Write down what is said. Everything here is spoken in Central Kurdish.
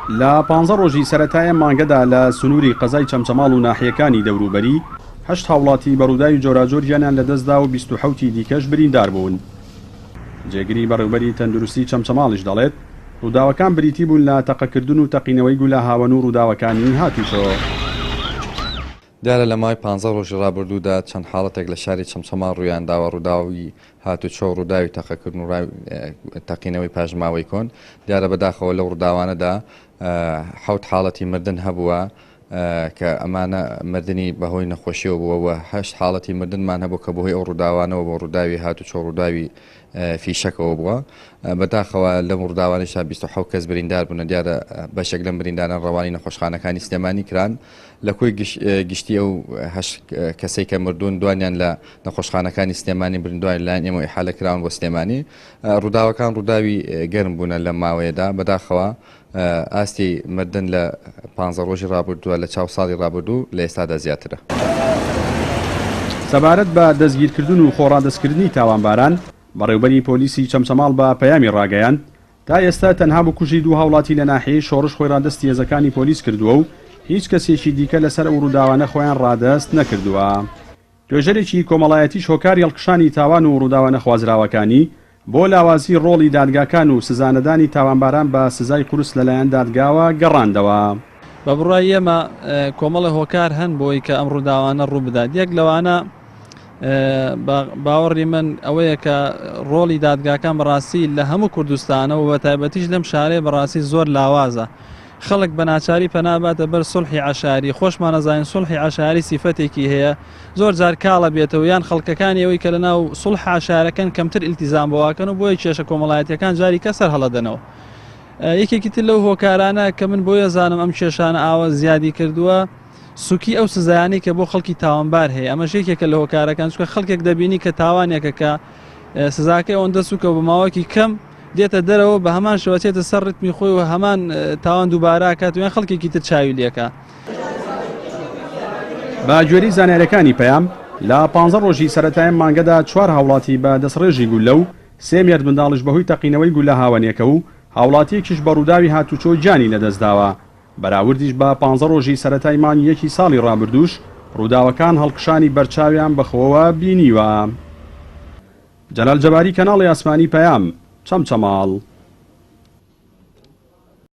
لە 15 ڕۆژی سەرەتایە مانگەدا لە سنووری قەزای چەمچەماڵ و ناحیەکانی دەوروبەری 8 هاوڵاتی بەڕووداوی جۆراجۆریانیان لەدەستدا و 27 دیکەش بریندار بوون. جێگری بەڕێوەبەری تەندروستی چەمچەماڵیش دەڵێت ڕووداوەکان بریتی بوون لە تەقەکردن و تەقینەوەی گولە هاوەن و ڕووداوەکانی هاتووشەوە. دیارە لە مای 15 ڕۆژی ڕابردوودا چەند حاڵەتێک لە شاری چەمچەماڵ ڕوویانداوە ڕووداوی هاتوچۆ و ڕووداوی تەقەکردن و تەقینەوەی پاژماوەی کۆن. دیارە بەداخەوە لەو ڕووداوانەدا 7 حاڵەتی مردن هەبووە کە ئەمانە مردنی بەهۆی نەخۆشیەوە بووەوە 8 حاڵەتی مردنمان هەبوو کە بەهۆی ئەو ڕووداوانەوە بۆ ڕووداوی هاتوچۆ ڕووداوی فیشەکەەوە بووە. بەداخەوە لەم ڕووداوانیشا 27 کەس بریندار بوون. دیارە بەشێک لەم برینداران ڕەوانی نەخۆشخانەکانی سلێمانی کران لە کۆی گشتی ئەو کەسێک کە مردوون دوانیان لە نەخۆشخانەکانی سلێمانی بریندوای لایەن ئێمە ئیحالە کراون بۆ سلێمانی. ڕووداوەکان ڕووداوی گەرم بوونە لەم ماوەیەدا. بەداخەوە ئاستی مردن لە 15 ڕۆژی ڕابردووە لە چاو ساڵی ڕابردوو لە ئێستادا زیاترە. سەبارەت بە دەستگیرکردن و خۆڕادەستکردنی تاوانباران بەڕێوەبەری پۆلیسی چەمچەماڵ بە پەیامی ڕاگەیاند تا ئێستا تەنها بە کوژی 2 هاوڵاتی لە ناحیەی شۆڕش خۆی ڕادەستی هێزەکانی پۆلیس کردووە و هیچ کەسێکی دیکە لەسەر ئەو ڕووداوانە خۆیان ڕادەست نەکردووە. توێژەرێکی کۆمەڵایەتیش هۆکاری هەڵکشانی تاوان و ڕووداوانە خوازراوەکانی بۆ لاوازی ڕۆڵی دادگاکان و سزانەدانی تاوانباران بە سزای قورس لەلایەن دادگاوە گەڕاندەوە. بە بڕای ئێمە کۆمەڵی هۆکار هەن بۆی کە ئەم ڕووداوانە ڕوو بدات. یەک لەوانە باوەڕی من ئەوەیە کە ڕۆڵی دادگاکان بەڕاستی لە هەموو کوردستانە و بە تایبەتیش لەم شارێ بەڕاستی زۆر لاوازە. خەڵک بە ناچاری پەناباتە بەر سولحی عەشاری. خۆشمان نەزانین سولحی عەشاری سیفەتێکی هەیە، زۆر جار کاڵە بێتەوە یان خەڵکەکانی ئەوەی کە لەناو سولح عەشارەکەن کەمتر ئیلتیزام بەواکەن و بۆیە کێشە کۆمەڵایەتیەکان جاری کەسەر هەڵەدەنەوە. یەکێکی تر لەو هۆکارانە کە من بۆیە زانم ئەم کێشانە ئاوە زیادی کردووە سوکی ئەو سزایانی کە بۆ خەڵکی تاوانبار هەیە. ئەمە یەکێکە لە هۆکارەکان چونکە خەڵکێک دەبینی کە تاوانێکە کە سزاکەی ئەوەندە سوکە بە ماوەکی کەم دێتە دەرەوە بە هەمان شێوەچێتە سەر ڕتمی خۆی و هەمان تاوان دووبارە کات ویان خەڵکێکی تر چاوی لێکە. بە گوێرەی زانیاریەکانی پەیام لە 15 ڕۆژی سەرەتای مانگەدا 4 هاوڵاتی بە دەستڕێژی گولە و 3 مێرد منداڵیش بەهۆی تەقینەوەی گولە هاوەنیەکە و هاوڵاتیەکیش بە ڕووداوی هاتوچۆ گیانی لەدەستداوە. بەراوردیش بە 15 ڕۆژی سەرەتای مانگی 1 ساڵی ڕابردووش ڕووداوەکان هەڵکشانی بەرچاویان بەخۆوە بینیوە. جەلال جەباری، کەناڵی ئاسمانی پەیام، چەمچەماڵ.